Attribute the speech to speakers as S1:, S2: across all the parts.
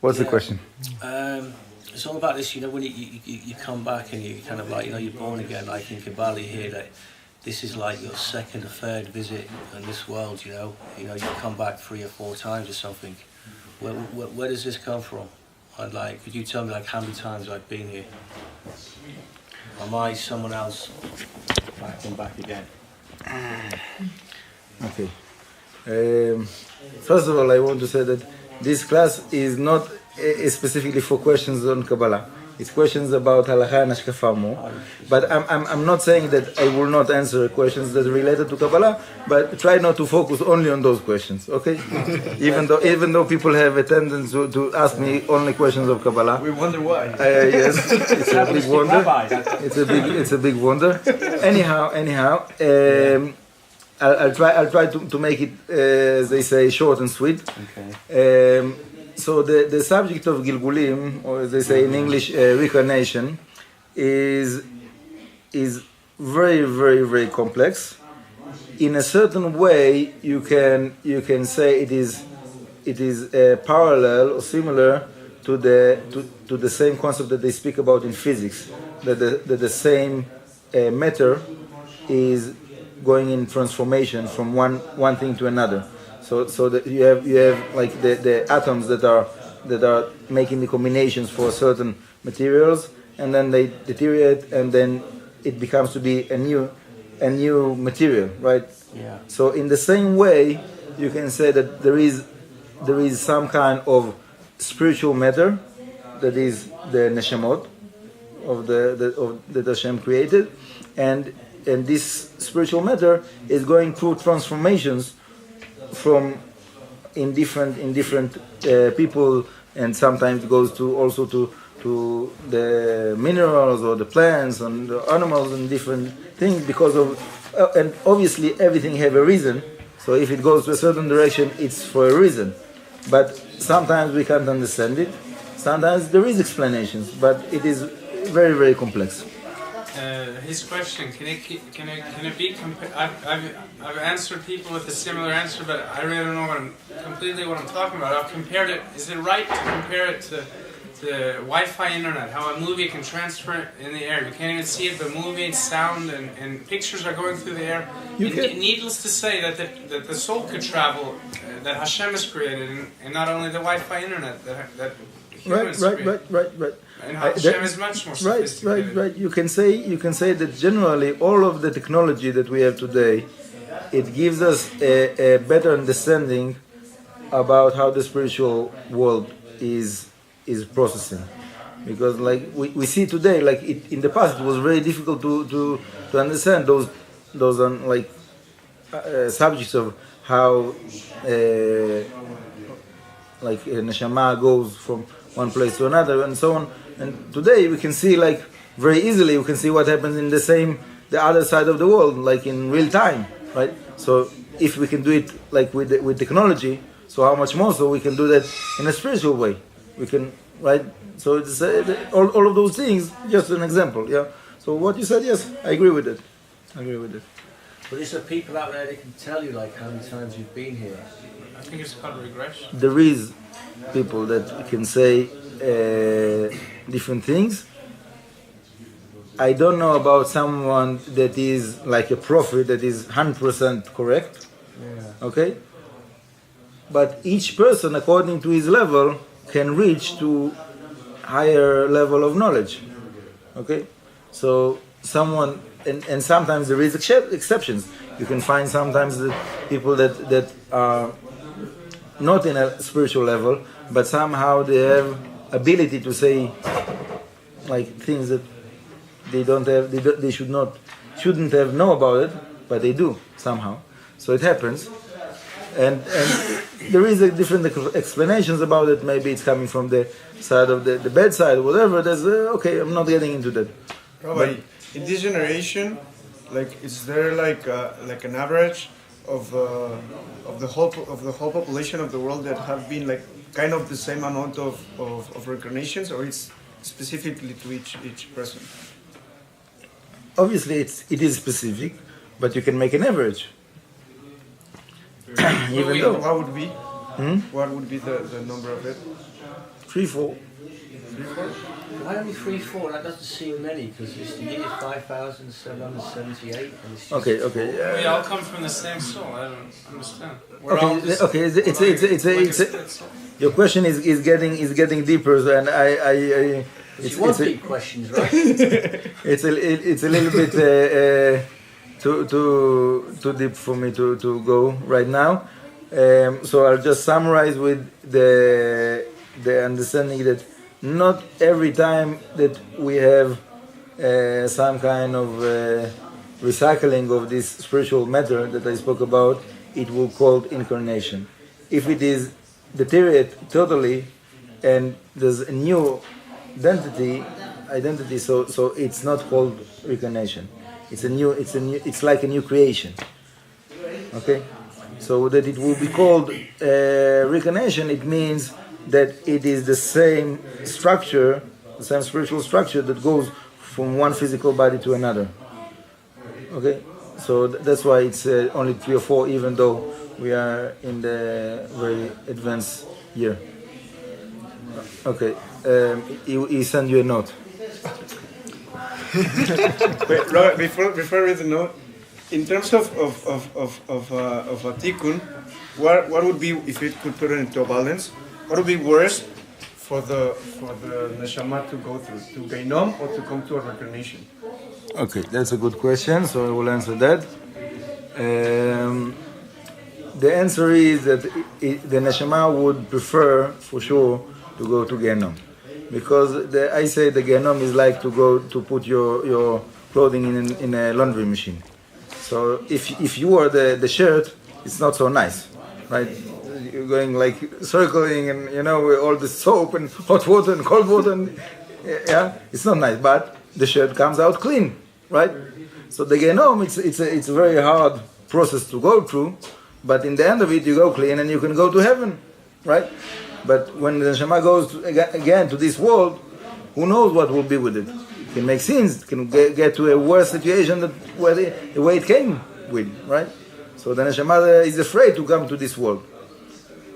S1: What's the question?
S2: It's all about this, when you come back and you kind of like, you're born again, like in Kabbalah, you hear that this is like your second or third visit in this world, you come back 3 or 4 times or something. Where does this come from? And like, could you tell me like how many times I've been here? Am I someone else back again?
S1: Okay. First of all, I want to say that this class is not specifically for questions on Kabbalah. It's questions about halacha and hashkafa more. But I'm not saying that I will not answer questions that are related to Kabbalah, but try not to focus only on those questions, okay? even though people have a tendency to ask me only questions of Kabbalah.
S3: We wonder why.
S1: Yes, it's a big wonder. It's a big wonder. Anyhow, I'll try to make it, as they say, short and sweet.
S2: Okay.
S1: So the subject of Gilgulim, or as they say in English, Reincarnation, is very, very, very complex. In a certain way, you can say it is parallel or similar to the same concept that they speak about in physics, that the same matter is going in transformation from one thing to another. So that you have like the atoms that are making the combinations for certain materials, and then they deteriorate, and then it becomes to be a new material, right?
S2: Yeah.
S1: So in the same way, you can say that there is some kind of spiritual matter that is the neshamot of that Hashem created, and this spiritual matter is going through transformations from in different people, and sometimes it goes also to the minerals or the plants and the animals and different things, because of and obviously everything have a reason. So if it goes to a certain direction, it's for a reason. But sometimes we can't understand it. Sometimes there is explanations, but it is very, very complex.
S4: His question, can it be I've answered people with a similar answer, but I really don't know what I'm talking about. I've compared it. Is it right to compare it to Wi-Fi internet? How a movie can transfer in the air. You can't even see it, but moving, sound, and pictures are going through the air. Needless to say that the soul could travel, that Hashem has created, and not only the Wi-Fi internet that humans create.
S1: Right.
S4: And Hashem is much more sophisticated.
S1: Right. You can say that generally all of the technology that we have today, it gives us a better understanding about how the spiritual world is processing. Because like we see today, like in the past, it was very difficult to understand those subjects of how like neshama goes from one place to another and so on. And today we can see, like very easily, we can see what happens in the other side of the world, like in real time, right? So if we can do it like with technology, so how much more so we can do that in a spiritual way? We can, right? So it's all of those things. Just an example, yeah. So what you said, yes, I agree with it.
S2: But is there people out there that can tell you like how many times you've been here?
S4: I think it's called regression.
S1: There is people that can say different things. I don't know about someone that is like a prophet that is 100% correct. Yeah. Okay? But each person, according to his level, can reach to higher level of knowledge. Okay? So someone, and sometimes there is exceptions. You can find sometimes that people that are not in a spiritual level, but somehow they have ability to say like things that they don't have, they shouldn't have know about it, but they do somehow. So it happens, and there is a different explanations about it. Maybe it's coming from the side of the bad side or whatever. There's okay. I'm not getting into that.
S3: Rabbi, in this generation, like is there like an average of the whole population of the world that have been like kind of the same amount of reincarnations, or it's specifically to each person?
S1: Obviously, it is specific, but you can make an average. Even though,
S3: what would be? What would be the number of it?
S1: 3, 4.
S2: Why only 3, 4? That doesn't seem many because it's the year 5,778. And it's just
S1: Okay.
S4: We all come from the same soul. I don't understand. We're
S1: Okay,
S4: all just
S1: okay. It's
S4: split soul.
S1: your question is getting deeper, and
S2: It's one big questions, right?
S1: it's a little bit too deep for me to go right now. So I'll just summarize with the understanding that not every time that we have some kind of recycling of this spiritual matter that I spoke about, it will called incarnation. If it is deteriorate totally and there's a new identity, so it's not called reincarnation. It's like a new creation. Okay, so that it will be called reincarnation. It means that it is the same structure, the same spiritual structure that goes from one physical body to another. Okay, so that's why it's only 3 or 4, even though we are in the very advanced year. Okay, he sent you a note.
S3: Wait, Robert, before I read the note, in terms of a tikkun, what would be, if it could put it into a balance, what would be worse for the neshama to go through, to gehinom or to come to a reincarnation?
S1: Okay, that's a good question, so I will answer that. The answer is that the neshama would prefer, for sure, to go to gehinom. Because I say the gehinom is like to go to put your clothing in a laundry machine. So if you are the shirt, it's not so nice, right? You're going like circling and with all the soap and hot water and cold water, and it's not nice. But the shirt comes out clean, right? So the gehinom, it's a very hard process to go through, but in the end of it, you go clean and you can go to heaven, right? But when the neshama goes again to this world, who knows what will be with it? It can make sins, it can get to a worse situation than the way it came with, right? So the neshama is afraid to come to this world.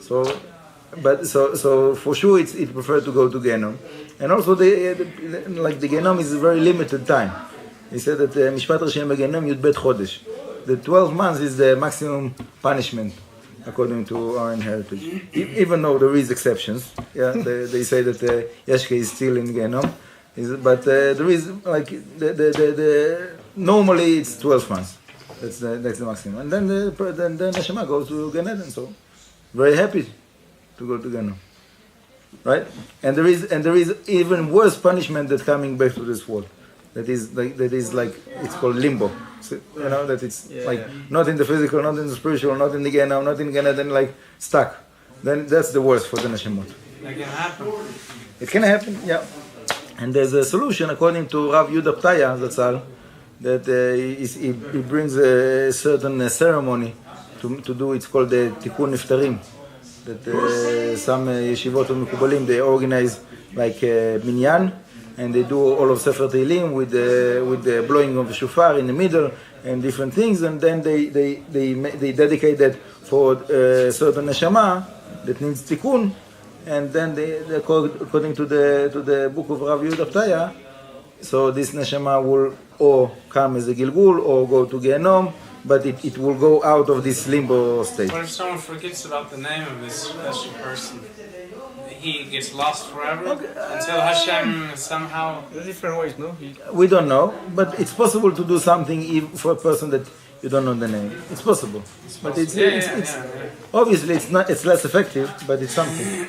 S1: So for sure it prefer to go to gehinom. And also the gehinom is a very limited time. He said that Mishpat Rashem gehinom Yud Bet Chodesh. The 12 months is the maximum punishment according to our heritage. Even though there is exceptions, they say that Yeshke is still in gehinom, but there is normally it's 12 months. That's the maximum, and then the neshama goes to Gan Eden. So very happy to go to gehinom, right? And there is even worse punishment that coming back to this world. That is like it's called limbo. So, that it's not in the physical, not in the spiritual, not in the gehinom, not in Gan Eden, like stuck. Then that's the worst for the neshamot.
S4: That can happen.
S1: It can happen, yeah. And there's a solution according to Rav Yehuda Ptaya Zatzal, that he brings a certain ceremony to do. It's called the Tikkun Niftarim. That some yeshivot or mikubalim, they organize like a minyan, and they do all of Sefer Tehillim with the blowing of the shofar in the middle and different things, and then they dedicate that for a certain neshama that needs tikkun, and then they according to the book of Rav Yehuda Ptaya, so this neshama will or come as a gilgul or go to gehinom, but it will go out of this limbo state.
S4: What if someone forgets about the name of this special person? He gets lost forever until Hashem somehow.
S3: There's different ways, no?
S1: We don't know, but it's possible to do something for a person that you don't know the name. It's possible, but it's obviously it's not. It's less effective, but it's something.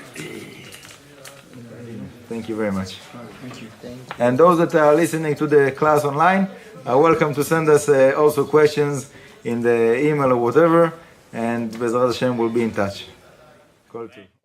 S1: Thank you very much.
S3: Thank you.
S1: And those that are listening to the class online are welcome to send us also questions in the email or whatever, and Bezrat Hashem will be in touch. Call to.